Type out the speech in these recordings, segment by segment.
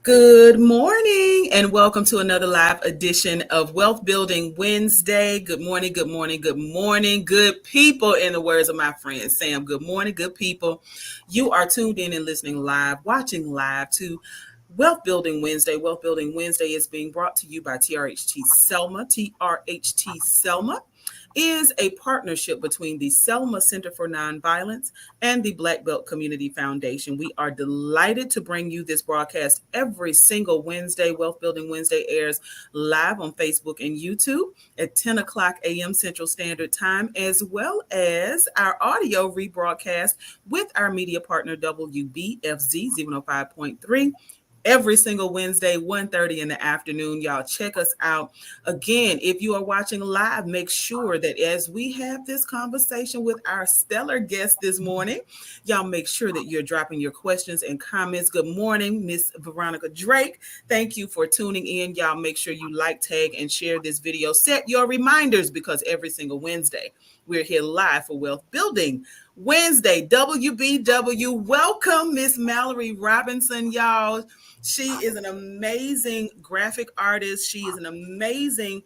Good morning and welcome to another live edition of Wealth Building Wednesday. Good morning, good morning, good morning, good people. In the words of my friend Sam, good morning, good people. You are tuned in and listening live, watching live to Wealth Building Wednesday. Wealth Building Wednesday is being brought to you by TRHT Selma. TRHT Selma is a partnership between the Selma Center for Nonviolence and the Black Belt Community Foundation. We are delighted to bring you this broadcast every single Wednesday. Wealth Building Wednesday airs live on Facebook and YouTube at 10 o'clock a.m. Central Standard Time, as well as our audio rebroadcast with our media partner WBFZ 705.3 every single Wednesday, 1:30 in the afternoon. Y'all check us out. Again, if you are watching live, make sure that as we have this conversation with our stellar guest this morning, y'all make sure that you're dropping your questions and comments. Good morning, Miss Veronica Drake. Thank you for tuning in. Y'all make sure you like, tag, and share this video. Set your reminders because every single Wednesday, we're here live for Wealth Building Wednesday. WBW, welcome Miss Mallorie Robinson, y'all. She is an amazing graphic artist. She is an amazing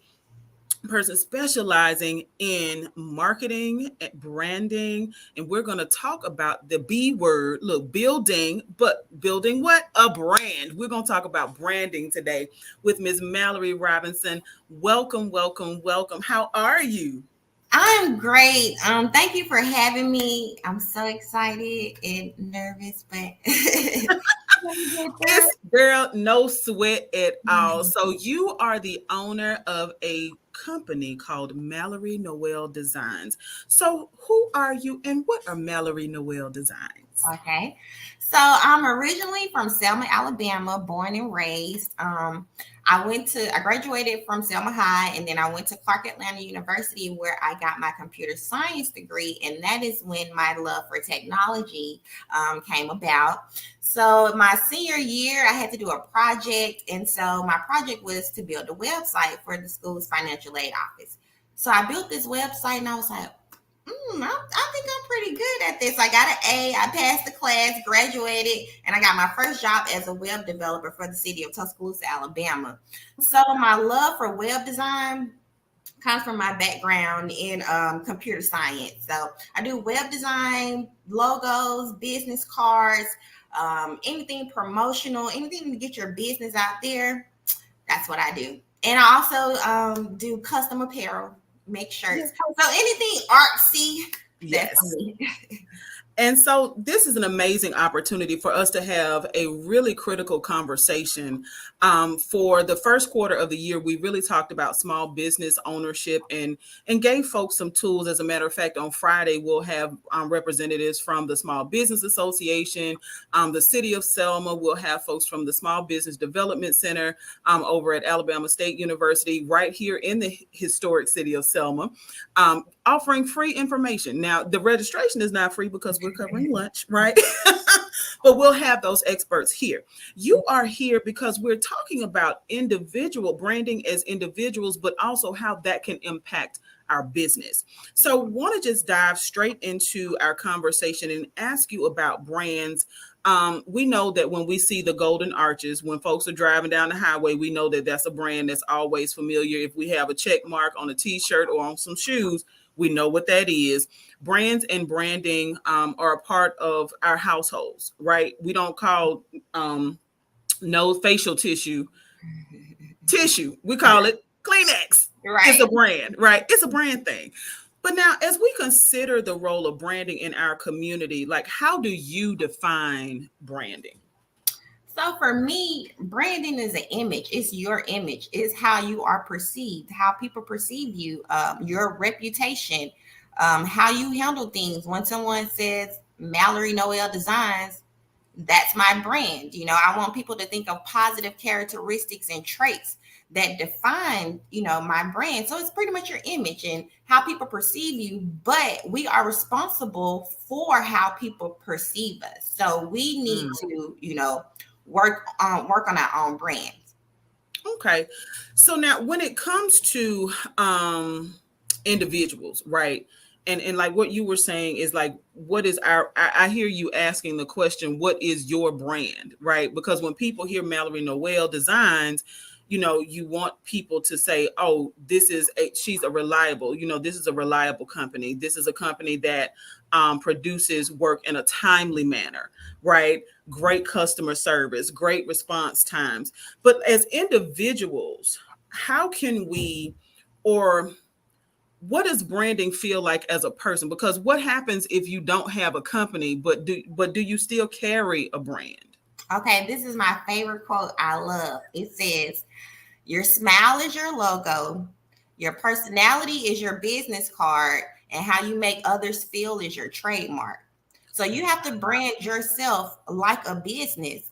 person specializing in marketing and branding. And we're going to talk about the B word. Look, building, but building what? A brand. We're going to talk about branding today with Miss Mallorie Robinson. Welcome, welcome, welcome. How are you? I'm great. Thank you for having me. I'm so excited and nervous, but This girl, no sweat at all. So you are the owner of a company called MallorieNoelle Designs. So who are you and what are MallorieNoelle Designs? Okay. So I'm originally from Selma, Alabama, born and raised. I graduated from Selma High, and then I went to Clark Atlanta University where I got my computer science degree. And that is when my love for technology came about. So my senior year, I had to do a project. And so my project was to build a website for the school's financial aid office. So I built this website and I was like, I think I'm pretty good at this. I got an A, I passed the class, graduated, and I got my first job as a web developer for the city of Tuscaloosa, Alabama. So my love for web design comes from my background in computer science. So I do web design, logos, business cards, anything promotional, anything to get your business out there. That's what I do. And I also do custom apparel, make shirts. So anything artsy, that's me. And so this is an amazing opportunity for us to have a really critical conversation. For the first quarter of the year, we really talked about small business ownership and gave folks some tools. As a matter of fact, on Friday, we'll have representatives from the Small Business Association, the City of Selma. We'll have folks from the Small Business Development Center over at Alabama State University, right here in the historic city of Selma, offering free information. Now, the registration is not free because we're covering lunch, right? But we'll have those experts here. You are here because we're talking about individual branding as individuals, but also how that can impact our business. So want to just dive straight into our conversation and ask you about brands. We know that when we see the golden arches, when folks are driving down the highway, we know that that's a brand that's always familiar. If we have a check mark on a t-shirt or on some shoes, we know what that is. Brands and branding are a part of our households, right? We don't call no facial tissue. We call it Kleenex. Right. It's a brand, right? It's a brand thing. But now, as we consider the role of branding in our community, like how do you define branding? So for me, branding is an image. It's your image. It's how you are perceived, how people perceive you, your reputation, how you handle things. When someone says MallorieNoelle Designs, that's my brand. I want people to think of positive characteristics and traits that define, my brand. So it's pretty much your image and how people perceive you, but we are responsible for how people perceive us. So we need to, work on our own brands. Okay. So now when it comes to individuals, right? And like what you were saying is like, what is our, I hear you asking the question, what is your brand, right? Because when people hear MallorieNoelle Designs, you want people to say, oh, she's a reliable, this is a reliable company, this is a company that produces work in a timely manner, right? Great customer service, great response times. But as individuals, how can we, or what does branding feel like as a person? Because what happens if you don't have a company, but do you still carry a brand? Okay, this is my favorite quote I love. It says, your smile is your logo, your personality is your business card, and how you make others feel is your trademark. So you have to brand yourself like a business.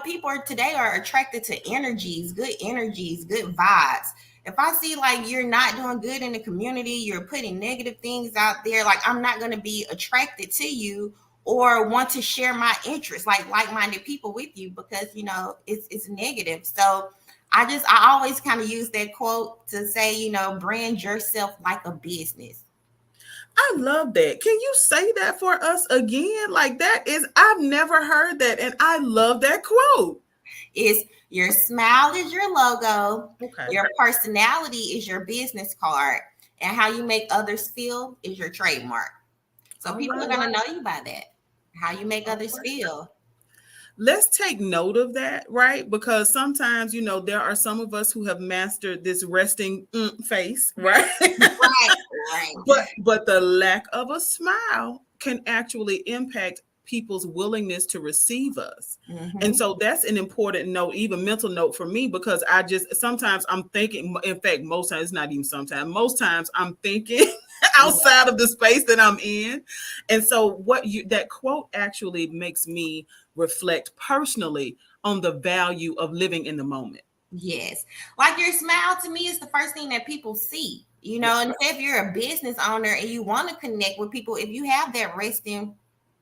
People today are attracted to energies, good vibes. If I see like you're not doing good in the community, you're putting negative things out there, like I'm not going to be attracted to you or want to share my interests, like-minded people with you, because it's negative. So I always kind of use that quote to say, brand yourself like a business. I love that. Can you say that for us again? Like that is, I've never heard that, and I love that quote. Is your smile is your logo, Okay. your personality is your business card, and how you make others feel is your trademark. So All people are right. gonna know you by that. How you make All others right. feel. Let's take note of that, right? Because sometimes, there are some of us who have mastered this resting face, right? Right, right. but the lack of a smile can actually impact people's willingness to receive us. And Mm-hmm. so that's an important note, even mental note for me, because I just sometimes I'm thinking, in fact, most times, it's not even sometimes, most times I'm thinking outside of the space that I'm in. And so that quote actually makes me reflect personally on the value of living in the moment. Yes. Like your smile to me is the first thing that people see. That's And right. if you're a business owner and you want to connect with people, if you have that resting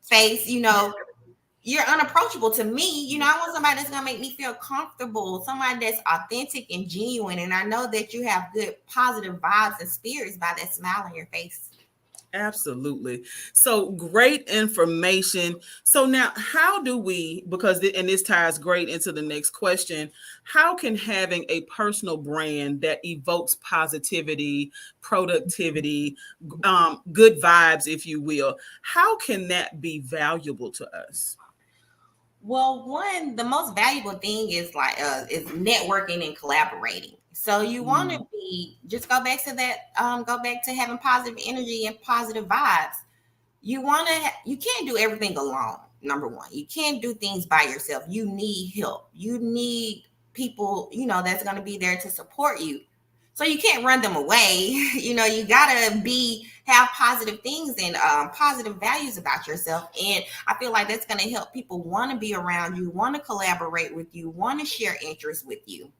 face, you're unapproachable to me. I want somebody that's gonna make me feel comfortable, somebody that's authentic and genuine. And I know that you have good positive vibes and spirits by that smile on your face. Absolutely. So great information. So now, how do we, and this ties great into the next question, how can having a personal brand that evokes positivity, productivity, good vibes, if you will, how can that be valuable to us? Well, the most valuable thing is networking and collaborating. So you want to Mm, be just go back to that, go back to having positive energy and positive vibes. You can't do everything alone. Number one, you can't do things by yourself. You need help. You need people, that's going to be there to support you. So you can't run them away. You gotta have positive things and positive values about yourself. And I feel like that's gonna help people want to be around you, want to collaborate with you, want to share interests with you.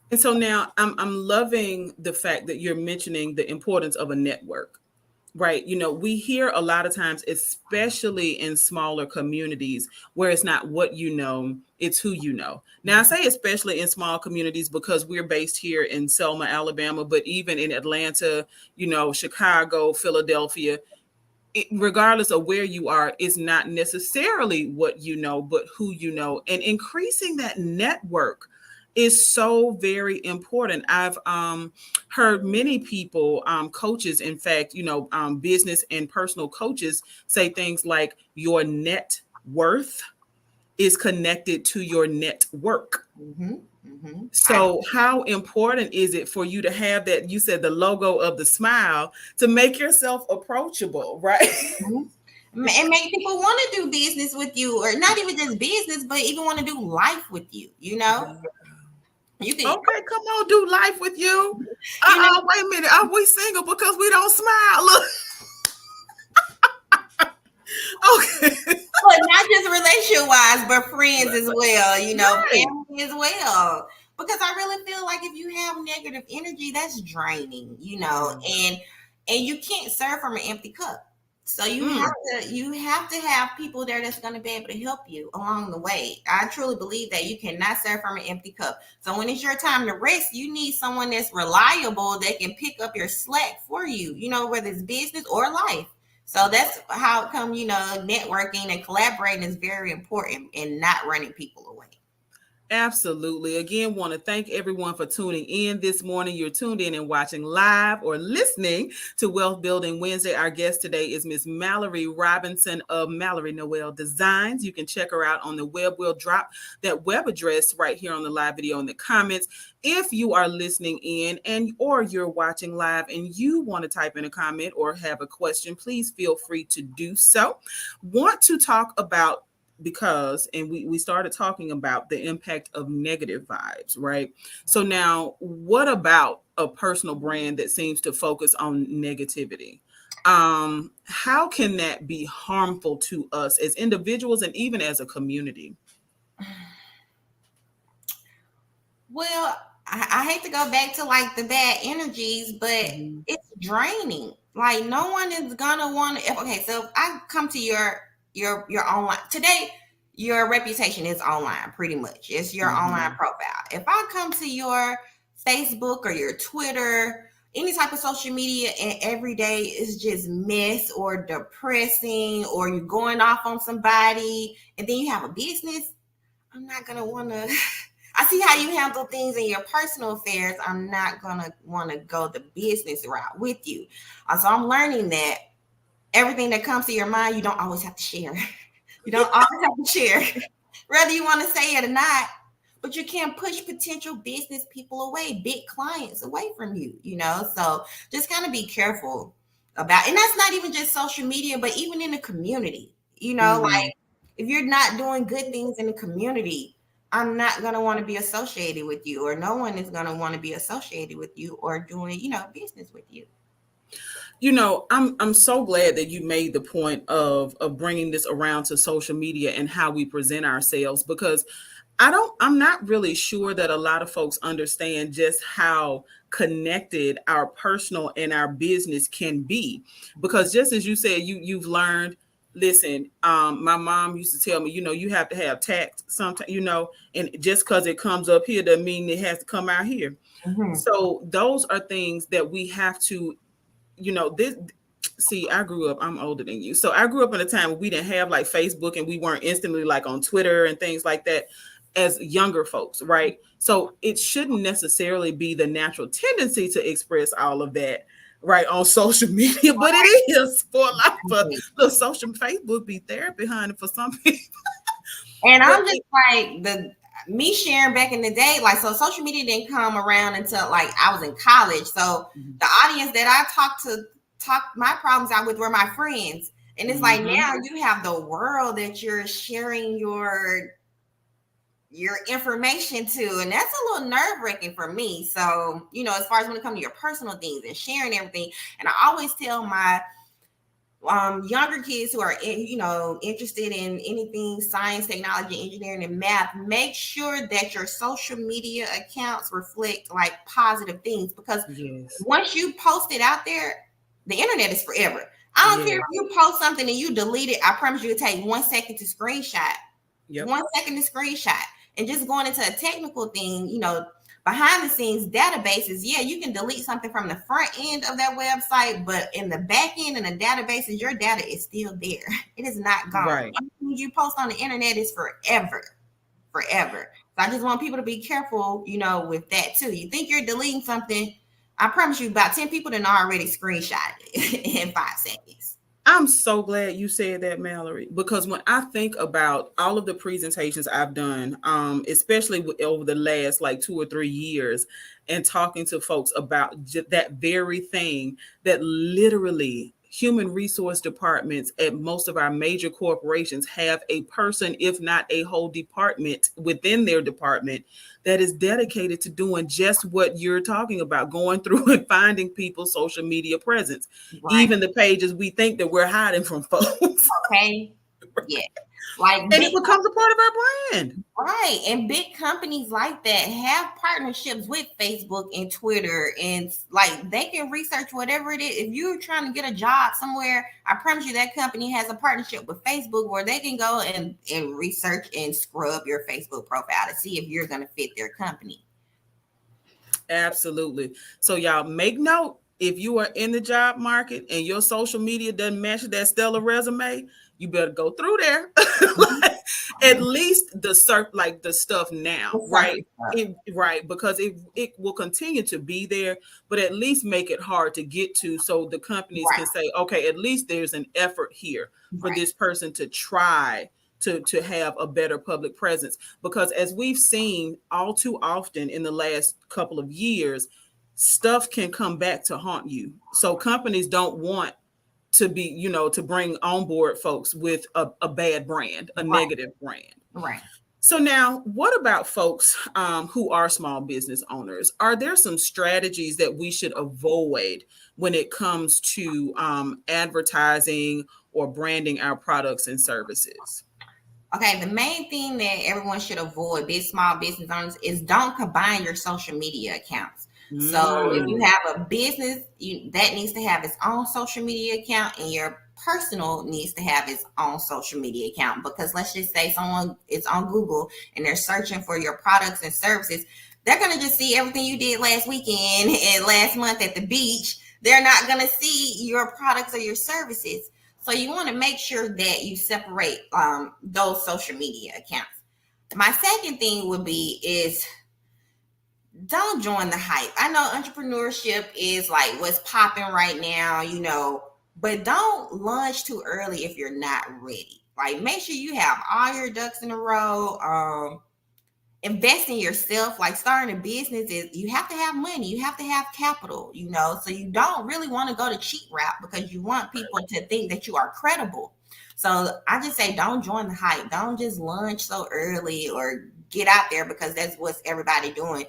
And so now I'm loving the fact that you're mentioning the importance of a network. Right. We hear a lot of times, especially in smaller communities, where it's not what you know, it's who you know. Now, I say especially in small communities because we're based here in Selma, Alabama, but even in Atlanta, Chicago, Philadelphia, regardless of where you are, is not necessarily what you know, but who you know. And increasing that network is so very important. I've heard many people, coaches, in fact, business and personal coaches say things like your net worth is connected to your network. Mm-hmm. Mm-hmm. So, how important is it for you to have that? You said the logo of the smile to make yourself approachable, right? And make people want to do business with you, or not even just business, but even want to do life with you. You can, Okay, come on, do life with you. you know, Wait a minute. Are we single because we don't smile? Look. Okay. but not just relationship wise, but friends as well, Right. family as well. Because I really feel like if you have negative energy, that's draining, Mm. and you can't serve from an empty cup. So Mm. you have to have people there that's going to be able to help you along the way. I truly believe that you cannot serve from an empty cup. So when it's your time to rest, you need someone that's reliable that can pick up your slack for you, whether it's business or life. So that's how come, networking and collaborating is very important and not running people away. Absolutely. Again, want to thank everyone for tuning in this morning. You're tuned in and watching live or listening to Wealth Building Wednesday. Our guest today is Miss Mallorie Robinson of MallorieNoelle Designs. You can check her out on the web. We'll drop that web address right here on the live video in the comments. If you are listening in or you're watching live and you want to type in a comment or have a question, please feel free to do so. Want to talk about and we started talking about the impact of negative vibes, right? So now what about a personal brand that seems to focus on negativity? How can that be harmful to us as individuals and even as a community? Well, I hate to go back to like the bad energies, but Mhm. it's draining. Like no one is gonna want to. Okay, so if I come to your online today, your reputation is online pretty much. It's your online Mhm. profile. If I come to your Facebook or your Twitter, any type of social media, and every day is just mess or depressing, or you're going off on somebody, and then you have a business, I'm not gonna want to. I see how you handle things in your personal affairs. I'm not gonna want to go the business route with you. So I'm learning that everything that comes to your mind, you don't always have to share. You don't always have to share, whether you want to say it or not. But you can't push potential business people away, big clients away from you. So just kind of be careful about. And that's not even just social media, but even in the community. Mm. Like if you're not doing good things in the community, I'm not gonna want to be associated with you, or no one is gonna want to be associated with you or doing, business with you. I'm so glad that you made the point of bringing this around to social media and how we present ourselves, because I'm not really sure that a lot of folks understand just how connected our personal and our business can be. Because just as you said, you've learned, listen, my mom used to tell me, you have to have tact sometimes, and just because it comes up here doesn't mean it has to come out here. Mm-hmm. So those are things that we have to, this, see, I'm older than you. So I grew up in a time where we didn't have like Facebook and we weren't instantly like on Twitter and things like that as younger folks, right? So it shouldn't necessarily be the natural tendency to express all of that right on social media, but it is for a lot of the social. Facebook be therapy, honey, for some people. And But I'm just like me sharing back in the day, like so social media didn't come around until like I was in college. So the audience that I talked my problems out with were my friends. And it's like mm-hmm. now you have the world that you're sharing your information to, and that's a little nerve-wracking for me. So, as far as when it comes to your personal things and sharing everything, and I always tell my younger kids who are interested in anything science, technology, engineering, and math, make sure that your social media accounts reflect like positive things, because Yes. once you post it out there, the internet is forever. I don't care Yes. if you post something and you delete it. I promise you, it take 1 second to screenshot. Yep. 1 second to screenshot. And just going into a technical thing, behind the scenes databases, yeah, you can delete something from the front end of that website, but in the back end and the databases, your data is still there. It is not gone. Right. Anything you post on the internet is forever, forever. So I just want people to be careful, with that too. You think you're deleting something, I promise you, about 10 people done already screenshot it in 5 seconds. I'm so glad you said that, Mallorie, because when I think about all of the presentations I've done, especially over the last like 2 or 3 years, and talking to folks about that very thing, that literally human resource departments at most of our major corporations have a person, if not a whole department within their department, that is dedicated to doing just what you're talking about, going through and finding people's social media presence, Right. even the pages we think that we're hiding from folks. Okay. Yeah. Like And big it becomes a part of our brand. Right. And big companies like that have partnerships with Facebook and Twitter. And like they can research whatever it is. If you're trying to get a job somewhere, I promise you that company has a partnership with Facebook where they can go and research and scrub your Facebook profile to see if you're going to fit their company. Absolutely. So y'all make note, if you are in the job market and your social media doesn't match that stellar resume, you better go through there. Like, at least like the stuff now, The right? surface stuff. Right, because it will continue to be there, but at least make it hard to get to so the companies Right. can say, okay, at least there's an effort here for Right. this person to try to have a better public presence, because as we've seen all too often in the last couple of years, stuff can come back to haunt you. So companies don't want to be, to bring on board folks with a bad brand, a Right. negative brand. Right. So now, what about folks who are small business owners? Are there some strategies that we should avoid when it comes to advertising or branding our products and services? Okay, the main thing that everyone should avoid, big small business owners, is don't combine your social media accounts. So if you Mm, have a business, that needs to have its own social media account, and your personal needs to have its own social media account. Because let's just say someone is on Google and they're searching for your products and services, they're gonna just see everything you did last weekend and last month at the beach. They're not gonna see your products or your services. So you want to make sure that you separate those social media accounts. My second thing would be is don't join the hype. I know entrepreneurship is like what's popping right now, but don't launch too early if you're not ready. Like make sure you have all your ducks in a row. Invest in yourself. Like starting a business is, you have to have money, you have to have capital, so you don't really want to go the cheap route because you want people to think that you are credible. So I just say don't join the hype, don't just launch so early or get out there because that's what's everybody doing.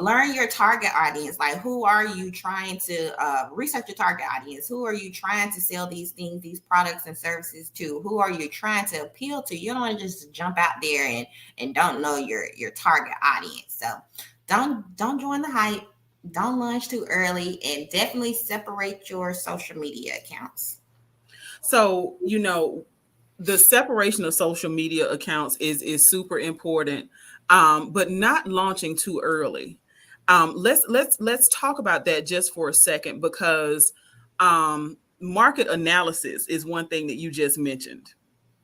Learn your target audience. Like, who are you trying to research your target audience? Who are you trying to sell these things, these products and services to? Who are you trying to appeal to? You don't want to just jump out there and don't know your target audience. So don't join the hype. Don't launch too early, and definitely separate your social media accounts. So, the separation of social media accounts is super important, but not launching too early. Let's talk about that just for a second, because market analysis is one thing that you just mentioned,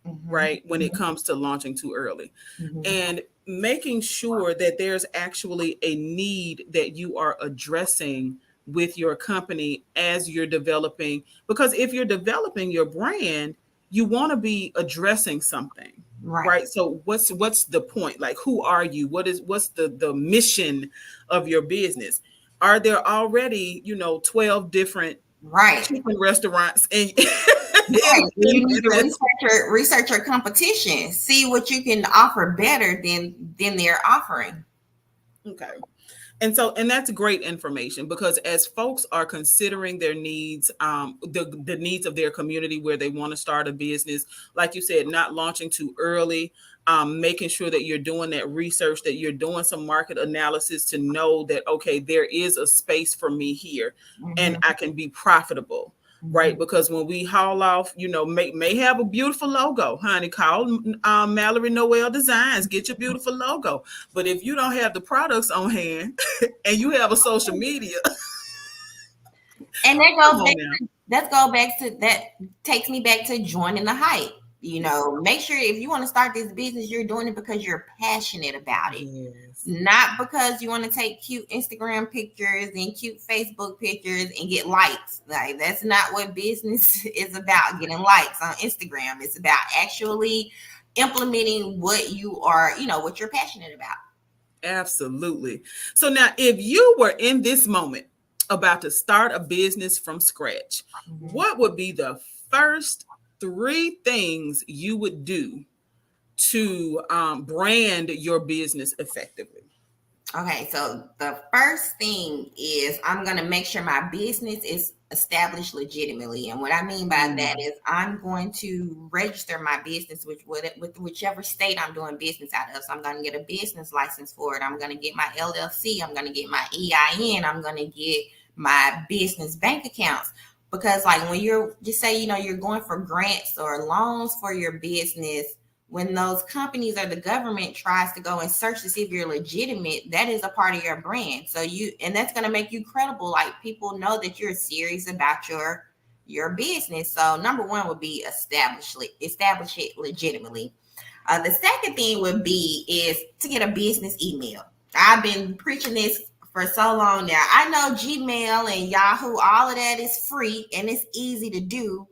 Mm-hmm. right? When it comes to launching too early, Mm-hmm. and making sure that there's actually a need that you are addressing with your company as you're developing, because if you're developing your brand, you want to be addressing something, Right. right? So what's the point? Like, who are you? What's the mission of your business? Are there already 12 different Right. chicken restaurants in Right. You need to that's research your competition. See what you can offer better than they're offering. okay? And that's great information, because as folks are considering their needs, the needs of their community where they want to start a business, like you said, not launching too early, making sure that you're doing that research, that you're doing some market analysis to know that, okay, there is a space for me here and Mm-hmm. I can be profitable. Mm-hmm. Right, because when we haul off, may have a beautiful logo, honey. Call MallorieNoelle Designs, get your beautiful logo. But if you don't have the products on hand and you have a social media, And that come goes on back now. that takes me back to joining the hype. Make sure if you want to start this business, you're doing it because you're passionate about it. Yes. Not because you want to take cute Instagram pictures and cute Facebook pictures and get likes. Like that's not what business is about, getting likes on Instagram. It's about actually implementing what what you're passionate about. Absolutely. So now, if you were in this moment about to start a business from scratch, Mhm. what would be the first three things you would do to brand your business effectively? Okay, so the first thing is I'm gonna make sure my business is establish legitimately. And what I mean by that is I'm going to register my business with whichever state I'm doing business out of. So I'm going to get a business license for it. I'm going to get my LLC. I'm going to get my EIN. I'm going to get my business bank accounts. Because like when you're just say, you're going for grants or loans for your business, when those companies or the government tries to go and search to see if you're legitimate, that is a part of your brand. So and that's going to make you credible. Like people know that you're serious about your business. So number one would be establish it legitimately. The second thing would be is to get a business email. I've been preaching this for so long now. I know Gmail and Yahoo, all of that is free and it's easy to do.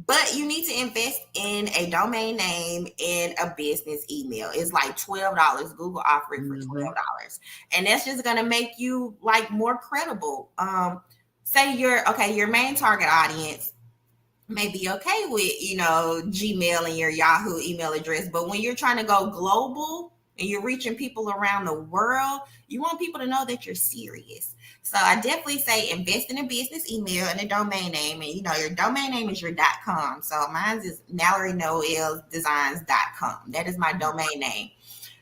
But you need to invest in a domain name and a business email. It's like $12. Google offering for $12. And that's just gonna make you like more credible. Say your main target audience may be okay with, Gmail and your Yahoo email address. But when you're trying to go global and you're reaching people around the world, you want people to know that you're serious. So I definitely say invest in a business email and a domain name. And, your domain name is your .com. So mine is MallorieNoelle Designs.com. That is my domain name.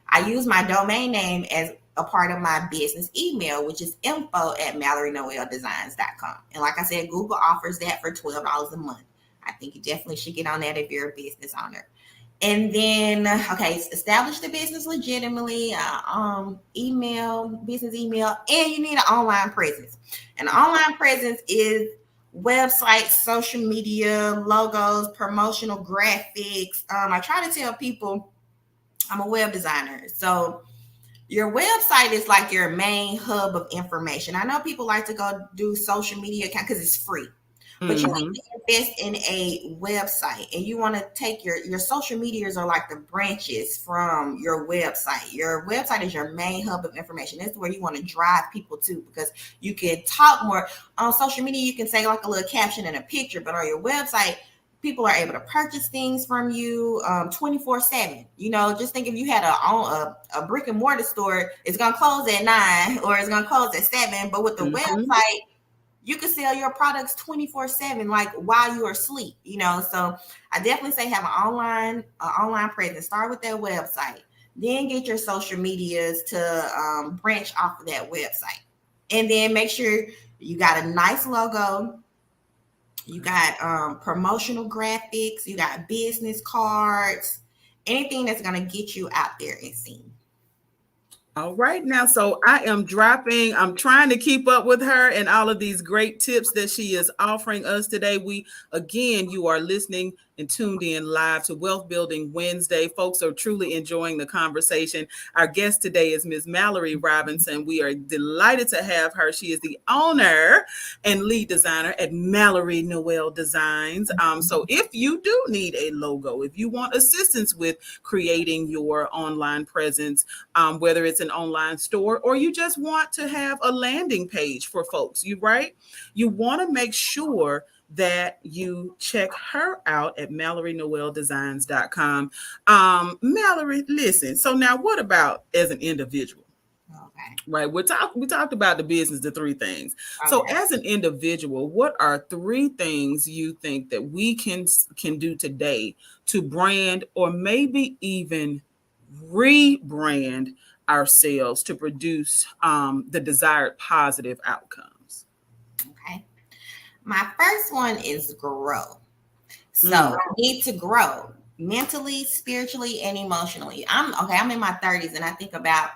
I use my domain name as a part of my business email, which is info@MallorieNoelleDesigns.com. And like I said, Google offers that for $12 a month. I think you definitely should get on that if you're a business owner. And then, establish the business legitimately, business email, and you need an online presence. And online presence is websites, social media, logos, promotional graphics. I try to tell people I'm a web designer. So your website is like your main hub of information. I know people like to go do social media account because it's free. But you need to invest in a website, and you want to take your social medias are like the branches from your website. Your website is your main hub of information. This is where you want to drive people to, because you can talk more on social media. You can say like a little caption and a picture, but on your website, people are able to purchase things from you 24/7. Just think if you had a brick and mortar store, it's gonna close at 9 or it's gonna close at 7. But with the website, you can sell your products 24/7, like while you are asleep, So I definitely say have an online presence. Start with that website, then get your social medias to branch off of that website, and then make sure you got a nice logo. You got promotional graphics. You got business cards. Anything that's gonna get you out there and seen. All right now, so I'm trying to keep up with her and all of these great tips that she is offering us today. You are listening and tuned in live to Wealth Building Wednesday. Folks are truly enjoying the conversation. Our guest today is Ms. Mallorie Robinson. We are delighted to have her. She is the owner and lead designer at MallorieNoelle Designs. So if you do need a logo, if you want assistance with creating your online presence, whether it's an online store or you just want to have a landing page for folks, you want to make sure that you check her out at MallorieNoelleDesigns.com. Mallorie, listen, so now what about as an individual? Okay. Right. We talked about the business, the three things. Okay. So as an individual, what are three things you think that we can do today to brand or maybe even rebrand ourselves to produce the desired positive outcomes? Okay. My first one is grow. So I need to grow mentally, spiritually, and emotionally. I'm in my 30s, and I think about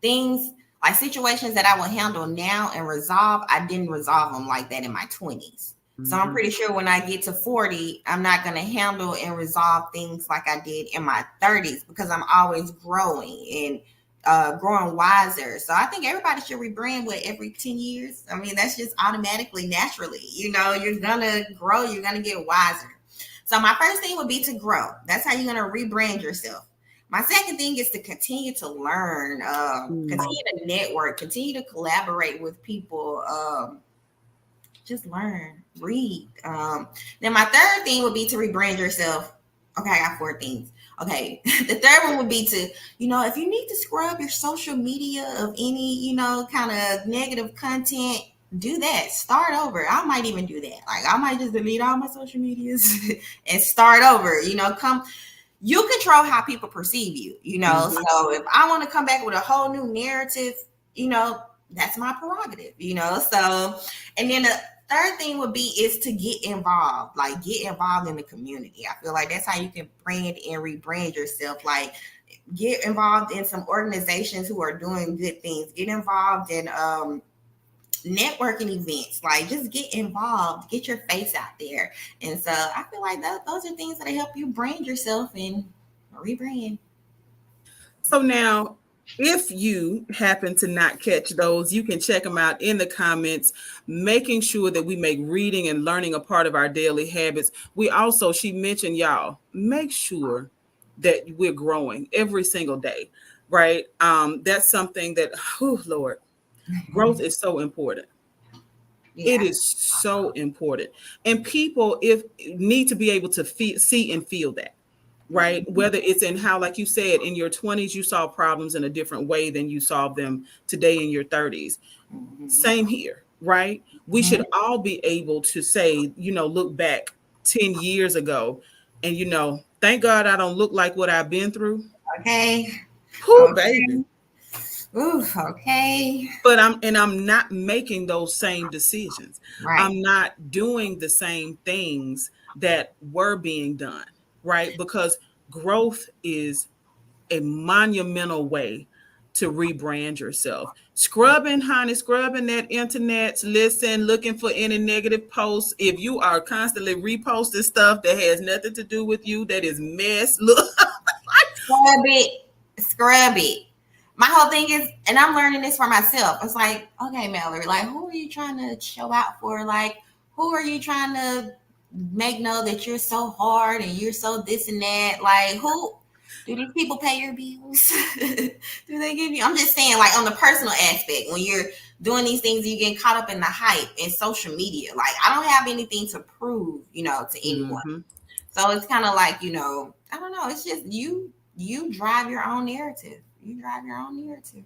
things like situations that I will handle now and resolve. I didn't resolve them like that in my 20s. So I'm pretty sure when I get to 40, I'm not going to handle and resolve things like I did in my 30s, because I'm always growing and growing wiser. So I think everybody should rebrand every 10 years. I mean, that's just automatically, naturally, you're going to grow, you're going to get wiser. So my first thing would be to grow. That's how you're going to rebrand yourself. My second thing is to continue to learn, continue to network, continue to collaborate with people, just learn, read. Then my third thing would be to rebrand yourself. Okay, I got 4 things. Okay, the third one would be to, if you need to scrub your social media of any, kind of negative content, do that. Start over. I might even do that. Like I might just delete all my social medias and start over. Come you control how people perceive you. Mhm. So if I want to come back with a whole new narrative, that's my prerogative. So and then the third thing would be is to get involved, like get involved in the community. I feel like that's how you can brand and rebrand yourself. Like get involved in some organizations who are doing good things. Get involved in networking events. Like just get involved, get your face out there. And so I feel like those are things that help you brand yourself and rebrand. So now, if you happen to not catch those, you can check them out in the comments, making sure that we make reading and learning a part of our daily habits. We also, she mentioned, y'all, make sure that we're growing every single day, right? That's something that, oh, Lord, growth is so important. It Yeah. is so important. And people if need to be able to see and feel that, right? Whether it's in how, like you said, in your 20s, you saw problems in a different way than you solve them today in your 30s. Mhm. Same here, right? We should all be able to say, look back 10 years ago and, thank God I don't look like what I've been through. Okay. Whoo, baby. Okay. Ooh, okay. But I'm not making those same decisions. Right. I'm not doing the same things that were being done, right? Because growth is a monumental way to rebrand yourself. Scrubbing, honey, scrubbing that internet, listen, looking for any negative posts. If you are constantly reposting stuff that has nothing to do with you, that is mess. Look, Scrub it. Scrub it. My whole thing is, and I'm learning this for myself. It's like, okay, Mallory, like, who are you trying to show out for? Like, who are you trying to make know that you're so hard and you're so this and that? Like, who do these people pay your bills? Do they give you? I'm just saying, like, on the personal aspect, when you're doing these things, you get caught up in the hype in social media. Like, I don't have anything to prove, to anyone. mhm. So it's kind of like, I don't know. It's just you drive your own narrative. You drive your own narrative.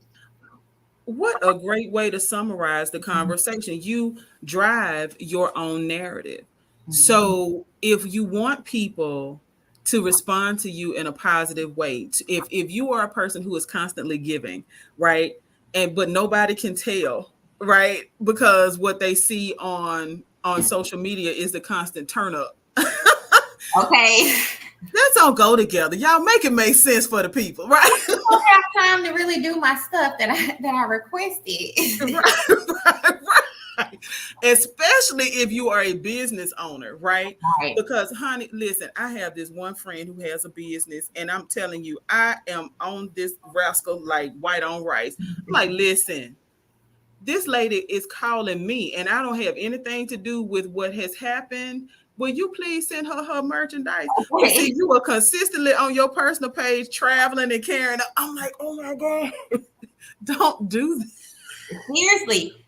What a great way to summarize the conversation. You drive your own narrative. Mhm. So if you want people to respond to you in a positive way, if you are a person who is constantly giving, right? And but nobody can tell, right? Because what they see on social media is the constant turn up. Okay. That's all go together. Y'all make it make sense for the people, right? I don't have time to really do my stuff that I requested. Right, right, right. Especially if you are a business owner, right? Right. Because, honey, listen, I have this one friend who has a business, and I'm telling you, I am on this rascal like white on rice. I'm like, listen, this lady is calling me, and I don't have anything to do with what has happened. Will you please send her merchandise? And see, Okay. you are consistently on your personal page traveling and carrying. I'm like, oh my God, don't do that. Seriously.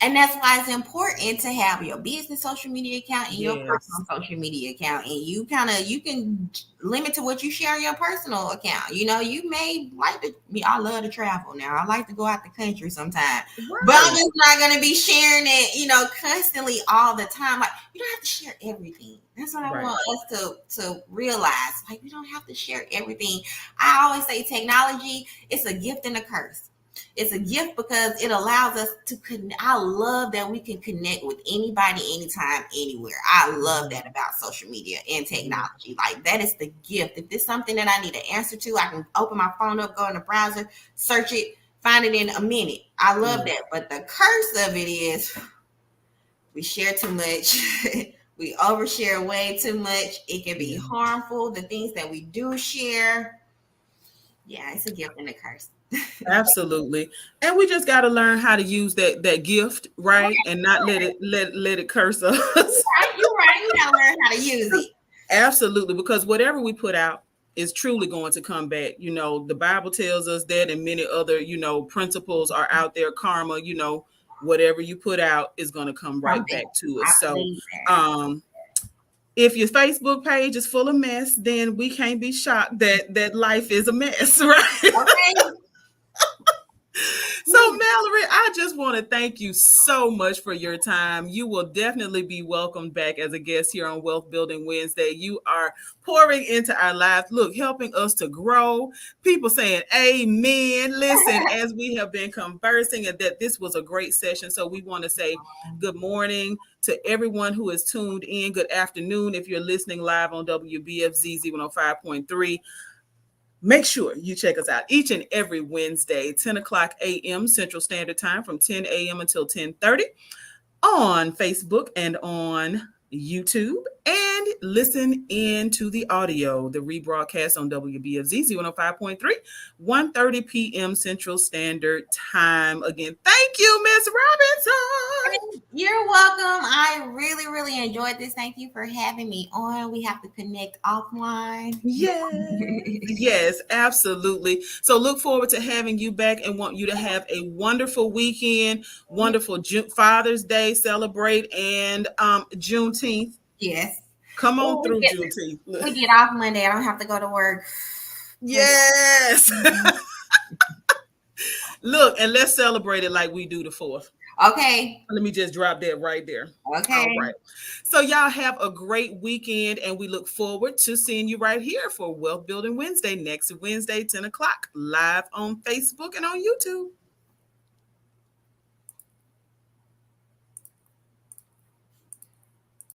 And that's why it's important to have your business social media account and your Yes. personal social media account. And you can limit to what you share on your personal account. You may like to I love to travel now. I like to go out the country sometimes. But I'm Right. just not gonna be sharing it, constantly all the time. Like you don't have to share everything. That's what I Right. want us to realize. Like we don't have to share everything. I always say technology, it's a gift and a curse. It's a gift because it allows us to connect. I love that we can connect with anybody, anytime, anywhere. I love Mhm. that about social media and Yeah. technology. Like that is the gift. If there's something that I need to answer to, I can open my phone up, go in the browser, search it, find it in a minute. I love Yeah. that. But the curse of it is we share too much. We overshare way too much. It can be Yeah. harmful. The things that we do share, yeah, it's a gift and a curse. Absolutely. And we just got to learn how to use that gift, right? And not let it curse us. Right, you're right. You gotta learn how to use it. Absolutely, because whatever we put out is truly going to come back. The Bible tells us that, and many other, principles are out there. Karma, whatever you put out is going to come right Something. back to I us. So, believe that. um, if your Facebook page is full of mess, then we can't be shocked that life is a mess, right? Okay. So, Mallorie, I just want to thank you so much for your time. You will definitely be welcomed back as a guest here on Wealth Building Wednesday. You are pouring into our lives, look, helping us to grow. People saying amen. Listen, as we have been conversing, and that this was a great session. So, we want to say good morning to everyone who is tuned in. Good afternoon if you're listening live on WBFZ 105.3. Make sure you check us out each and every Wednesday, 10 o'clock a.m. Central Standard Time from 10 a.m. until 10:30 on Facebook and on YouTube. And listen in to the audio, the rebroadcast on WBFZ 105.3, 1:30 p.m. Central Standard Time. Again, thank you, Miss Robinson. You're welcome. I really, really enjoyed this. Thank you for having me on. We have to connect offline. Yes, absolutely. So look forward to having you back and want you to have a wonderful weekend, wonderful Father's Day celebrate, and Juneteenth. Yes. Come on Well, through Juneteenth. we get off Monday. I don't have to go to work. Yes. Look, and let's celebrate it like we do the 4th. Okay. Let me just drop that right there. Okay. All right. So y'all have a great weekend, and we look forward to seeing you right here for Wealth Building Wednesday, next Wednesday, 10 o'clock, live on Facebook and on YouTube.